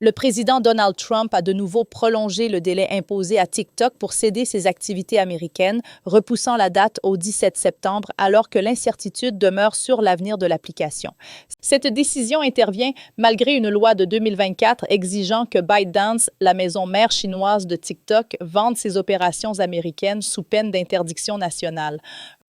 Le président Donald Trump a de nouveau prolongé le délai imposé à TikTok pour céder ses activités américaines, repoussant la date au 17 septembre alors que l'incertitude demeure sur l'avenir de l'application. Cette décision intervient malgré une loi de 2024 exigeant que ByteDance, la maison mère chinoise de TikTok, vende ses opérations américaines sous peine d'interdiction nationale.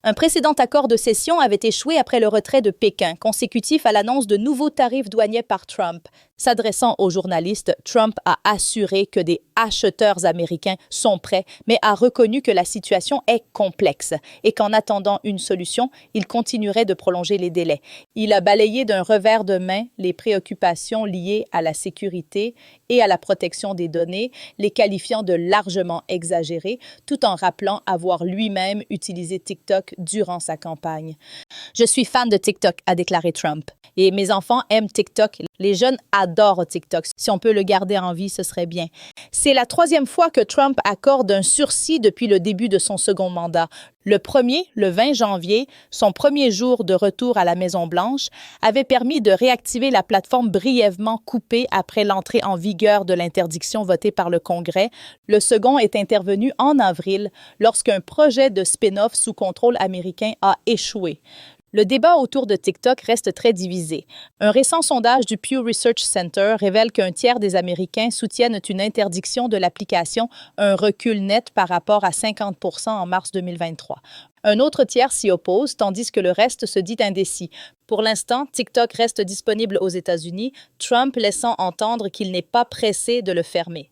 Un précédent accord de cession avait échoué après le retrait de Pékin, consécutif à l'annonce de nouveaux tarifs douaniers par Trump. S'adressant aux journalistes, Trump a assuré que des acheteurs américains sont prêts, mais a reconnu que la situation est complexe et qu'en attendant une solution, il continuerait de prolonger les délais. Il a balayé d'un revers de main les préoccupations liées à la sécurité et à la protection des données, les qualifiant de largement exagérées, tout en rappelant avoir lui-même utilisé TikTok durant sa campagne. Je suis fan de TikTok, a déclaré Trump. Et mes enfants aiment TikTok. Les jeunes adorent TikTok. Si on peut le garder en vie, ce serait bien. C'est la troisième fois que Trump accorde un sursis depuis le début de son second mandat. Le premier, le 20 janvier, son premier jour de retour à la Maison-Blanche, avait permis de réactiver la plateforme brièvement coupée après l'entrée en vigueur de l'interdiction votée par le Congrès. Le second est intervenu en avril, lorsqu'un projet de spin-off sous contrôle américain a échoué. Le débat autour de TikTok reste très divisé. Un récent sondage du Pew Research Center révèle qu'un tiers des Américains soutiennent une interdiction de l'application, un recul net par rapport à 50% en mars 2023. Un autre tiers s'y oppose, tandis que le reste se dit indécis. Pour l'instant, TikTok reste disponible aux États-Unis, Trump laissant entendre qu'il n'est pas pressé de le fermer.